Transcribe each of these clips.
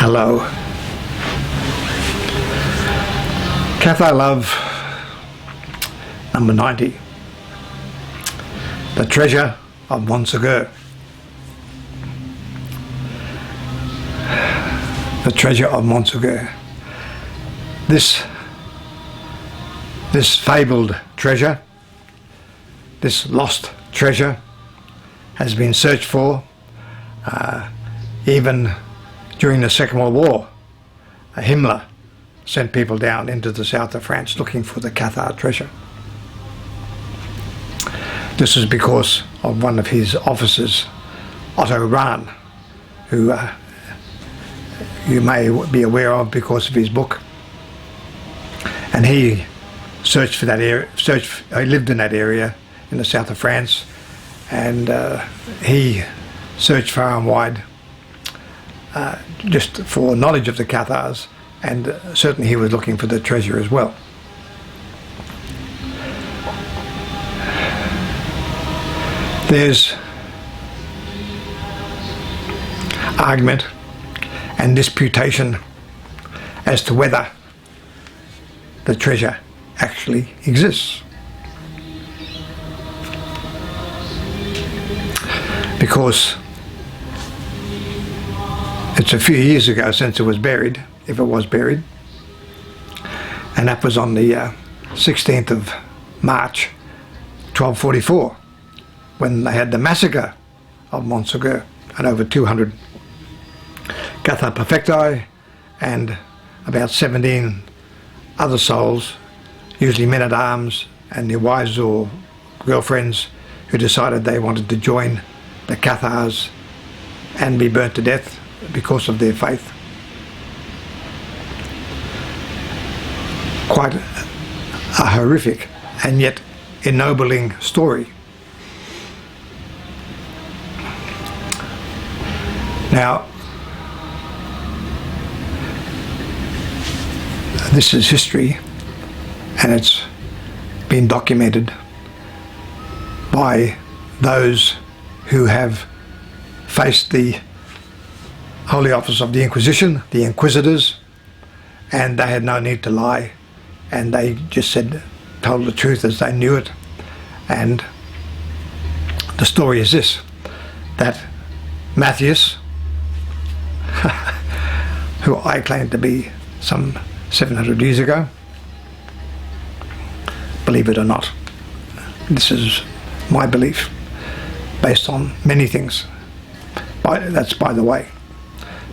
Hello. Cathar Love, number 90. The Treasure of Montsegur. The Treasure of Montsegur. This fabled treasure, this lost treasure, has been searched for even during the Second World War. Himmler sent people down into the south of France looking for the Cathar treasure. This is because of one of his officers, Otto Rahn, who you may be aware of because of his book. And he searched for that area. He lived in that area in the south of France, and he searched far and wide just for knowledge of the Cathars, and certainly he was looking for the treasure as well. There's argument and disputation as to whether the treasure actually exists, because it's a few years ago since it was buried, if it was buried, and that was on the 16th of March 1244, when they had the massacre of Montsegur, and over 200 Cathar perfecti and about 17 other souls, usually men-at-arms and their wives or girlfriends, who decided they wanted to join the Cathars and be burnt to death because of their faith. Quite a horrific and yet ennobling story. Now, this is history, and it's been documented by those who have faced the Holy Office of the Inquisition, the Inquisitors, and they had no need to lie, and they just told the truth as they knew it. And the story is this, that Matthias, who I claim to be some 700 years ago, believe it or not, this is my belief based on many things, that's by the way.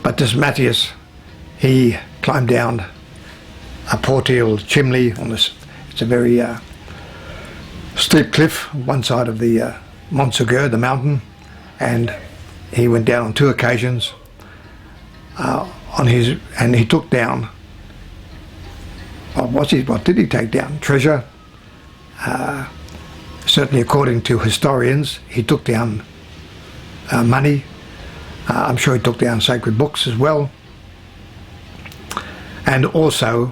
But this Matthias, he climbed down a portial chimney on this, it's a very steep cliff on one side of the Montsegur, the mountain, and he went down on 2 occasions and he took down, what did he take down? Treasure. Certainly according to historians, he took down money. I'm sure he took down sacred books as well. And also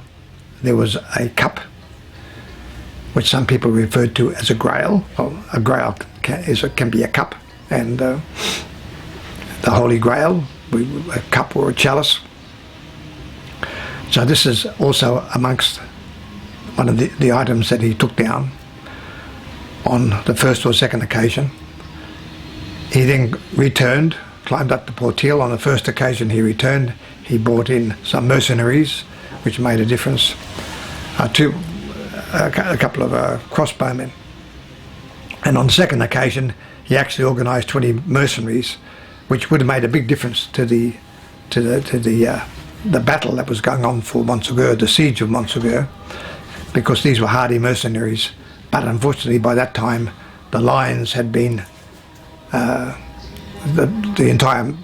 there was a cup, which some people referred to as a grail. Well, a grail can be a cup, and the Holy Grail, a cup or a chalice. So this is also amongst one of the items that he took down on the first or second occasion. He then returned, climbed up the portiere. On the first occasion he returned, he brought in some mercenaries, which made a difference, to a couple of crossbowmen. And on the second occasion he actually organised 20 mercenaries, which would have made a big difference to the battle that was going on for Montsegur, the siege of Montsegur, because these were hardy mercenaries. But unfortunately by that time the lines had been, the entire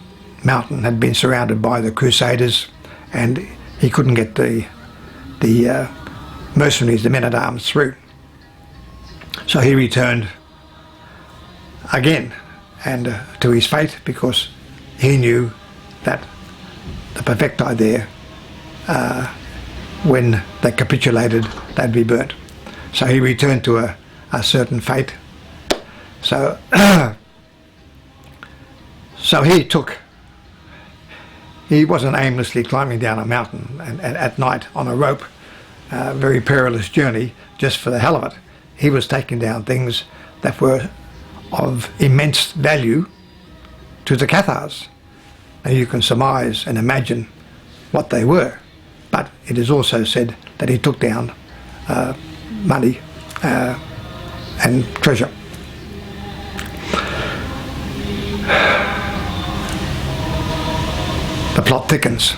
mountain had been surrounded by the Crusaders, and he couldn't get the mercenaries, the men-at-arms, through. So he returned again, and to his fate, because he knew that the perfecti there, when they capitulated, they'd be burnt. So he returned to a certain fate. So he took he wasn't aimlessly climbing down a mountain and at night on a rope, very perilous journey, just for the hell of it. He was taking down things that were of immense value to the Cathars. Now you can surmise and imagine what they were, but it is also said that he took down money and treasure. The plot thickens.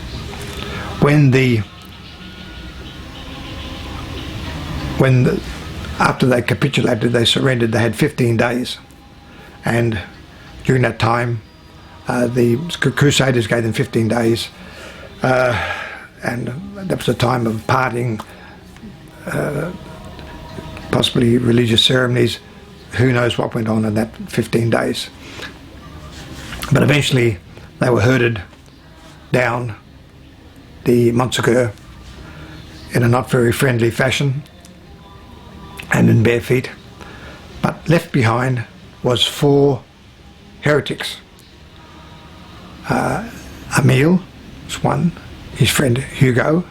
After they capitulated, they surrendered, they had 15 days. And during that time, the Crusaders gave them 15 days. And that was a time of parting, possibly religious ceremonies. Who knows what went on in that 15 days. But eventually, they were herded down the Montsegur in a not very friendly fashion and in bare feet, but left behind was 4 heretics. Emile was one, his friend Hugo.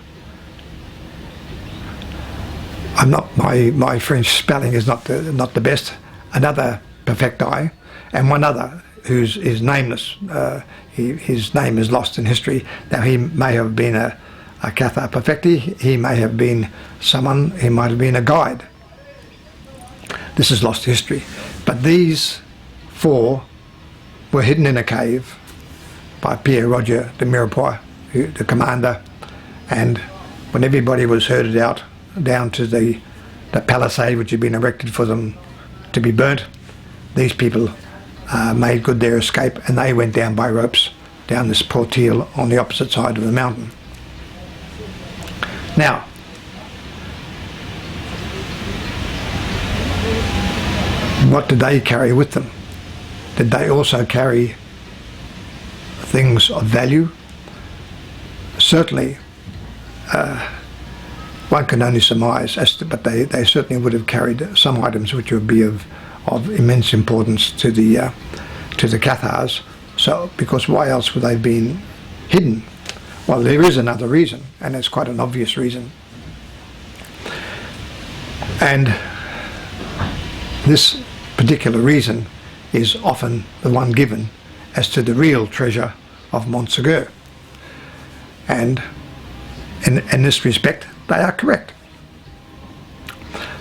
My French spelling is not the best. Another perfecti, and one other who's is nameless. His name is lost in history. Now he may have been a Cathar perfecti. He may have been someone. He might have been a guide. This is lost history. But these 4 were hidden in a cave by Pierre Roger de Mirepoix, the commander. And when everybody was herded out down to the palisade which had been erected for them to be burnt, these people made good their escape, and they went down by ropes down this portile on the opposite side of the mountain. Now, what did they carry with them? Did they also carry things of value? Certainly, one can only surmise, but they certainly would have carried some items which would be of immense importance to the Cathars. So, because why else would they have been hidden? Well, there is another reason, and it's quite an obvious reason. And this particular reason is often the one given as to the real treasure of Montsegur. And in this respect, they are correct.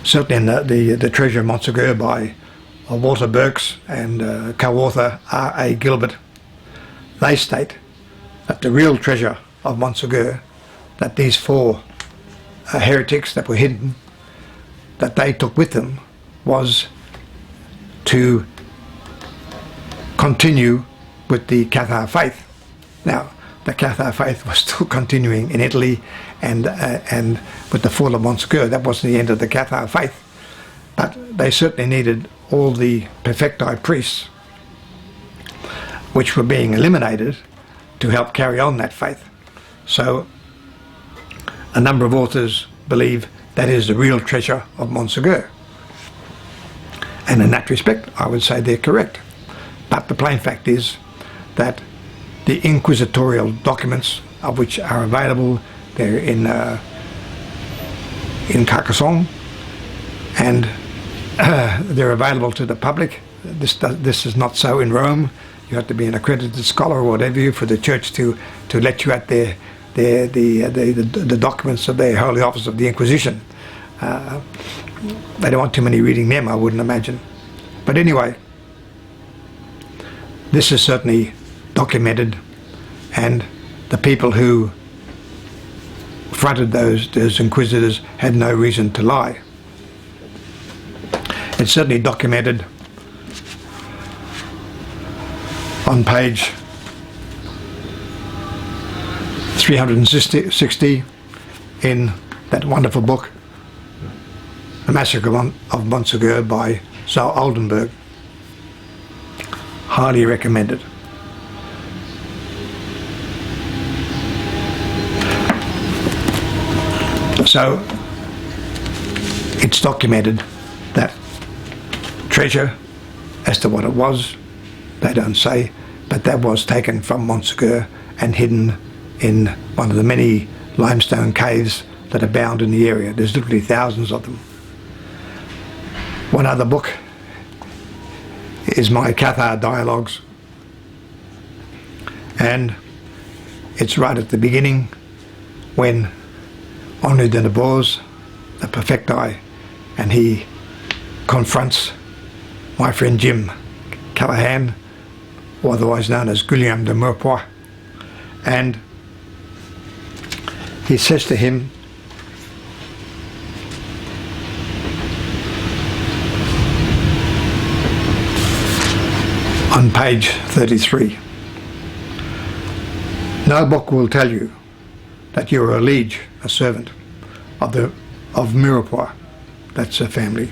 Certainly in the Treasure of Montsegur by Walter Burks and co-author R.A. Gilbert, they state that the real treasure of Montsegur, that these 4 heretics that were hidden, that they took with them, was to continue with the Cathar faith. Now, the Cathar faith was still continuing in Italy, and with the fall of Montsegur, that wasn't the end of the Cathar faith. But they certainly needed all the perfecti priests, which were being eliminated, to help carry on that faith. So, a number of authors believe that is the real treasure of Montsegur. And in that respect, I would say they're correct. But the plain fact is that the inquisitorial documents of which are available, they're in Carcassonne, and they're available to the public. This is not so in Rome. You have to be an accredited scholar or whatever for the church to let you at the documents of their Holy Office of the Inquisition. They don't want too many reading them, I wouldn't imagine. But anyway, this is certainly documented, and the people who fronted those inquisitors had no reason to lie. It's certainly documented on page 360 in that wonderful book, The Massacre of Montsegur by Saul Oldenburg. Highly recommended. So it's documented that treasure, as to what it was, they don't say, but that was taken from Montsegur and hidden in one of the many limestone caves that abound in the area. There's literally thousands of them. One other book is my Cathar dialogues, and it's right at the beginning when Henri de Navarre, the perfecti, and he confronts my friend Jim Callahan, or otherwise known as Guillaume de Mirepoix, and he says to him, on page 33, "No book will tell you that you are a liege, a servant of Mirepoix," that's a family,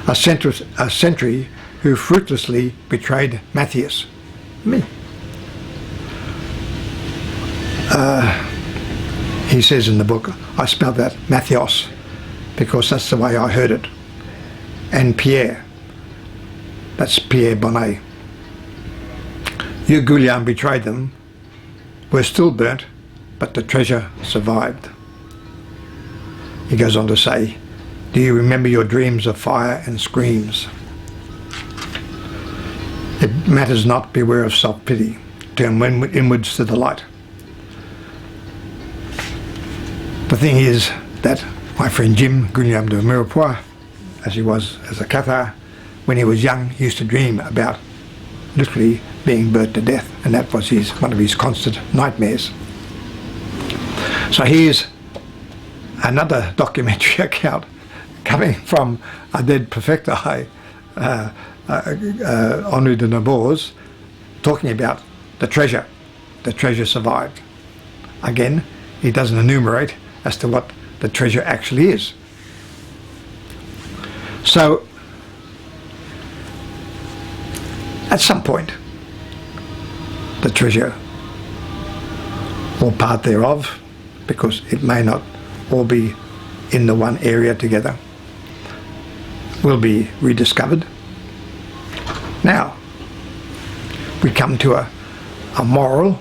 a sentry who fruitlessly betrayed Matthias, me. He says in the book, I spelled that Matthias because that's the way I heard it, and Pierre, that's Pierre Bonnet. "You, Guillaume, betrayed them, were still burnt, but the treasure survived." He goes on to say, "Do you remember your dreams of fire and screams? It matters not, beware of self-pity. Turn inwards to the light." The thing is that my friend Jim, Guillaume de Mirepoix, as he was as a Cathar, when he was young, he used to dream about literally being burnt to death, and that was one of his constant nightmares. So here's another documentary account coming from a dead perfecti, Henri de Navarre, talking about the treasure. The treasure survived. Again, he doesn't enumerate as to what the treasure actually is. So, at some point, the treasure, or part thereof, because it may not all be in the one area together, will be rediscovered. Now, we come to a moral,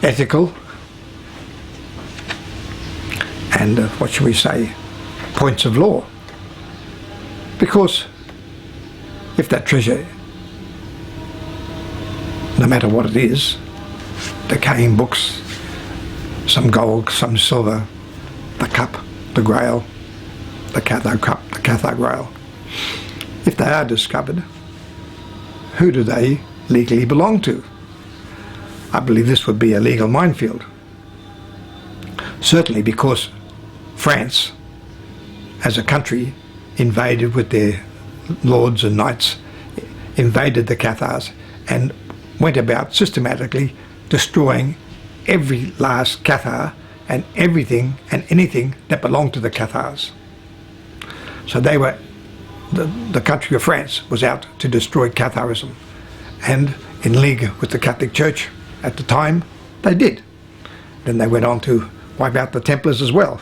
ethical, and what shall we say, points of law. Because if that treasure, no matter what it is, decaying books, some gold, some silver, the cup, the grail, the Cathar cup, the Cathar grail, if they are discovered, who do they legally belong to? I believe this would be a legal minefield. Certainly because France, as a country, invaded with their lords and knights, invaded the Cathars and went about systematically destroying every last Cathar and everything and anything that belonged to the Cathars. So they were, the country of France was out to destroy Catharism, and in league with the Catholic Church at the time, they did. Then they went on to wipe out the Templars as well.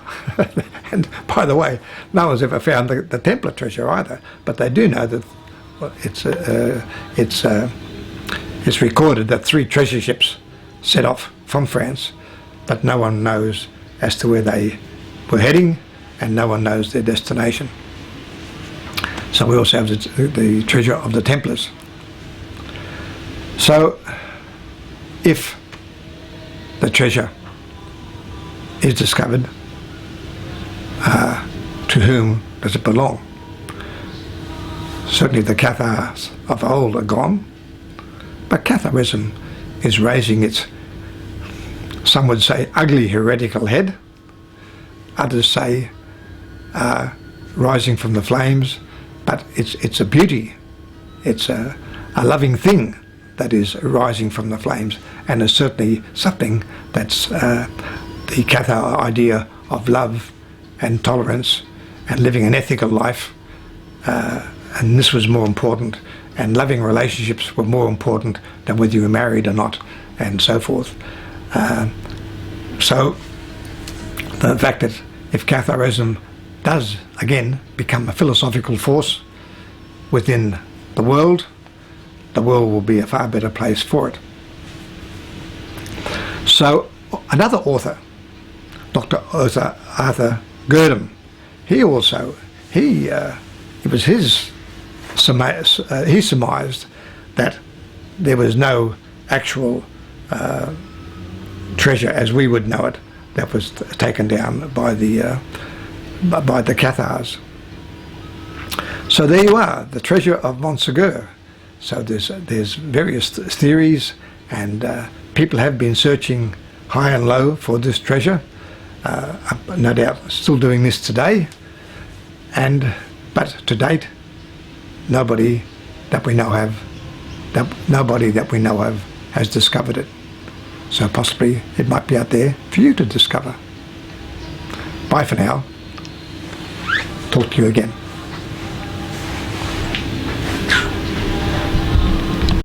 And by the way, no one's ever found the Templar treasure either, but they do know that it's recorded that 3 treasure ships set off from France, but no one knows as to where they were heading, and no one knows their destination. So we also have the treasure of the Templars. So if the treasure is discovered, to whom does it belong? Certainly the Cathars of old are gone, but Catharism is raising its, some would say, ugly heretical head. Others say rising from the flames, but it's a beauty. It's a loving thing that is rising from the flames, and is certainly something that's the Cathar idea of love and tolerance and living an ethical life, and this was more important, and loving relationships were more important than whether you were married or not, and so forth. So the fact that if Catharism does again become a philosophical force within the world will be a far better place for it. So another author, Dr. Arthur Gurdon, he it was his he surmised that there was no actual treasure as we would know it that was taken down by the Cathars. So there you are, the Treasure of Montsegur. So there's various theories, and people have been searching high and low for this treasure. No doubt still doing this today, but to date, nobody that we know of has discovered it. So possibly it might be out there for you to discover. Bye for now. Talk to you again.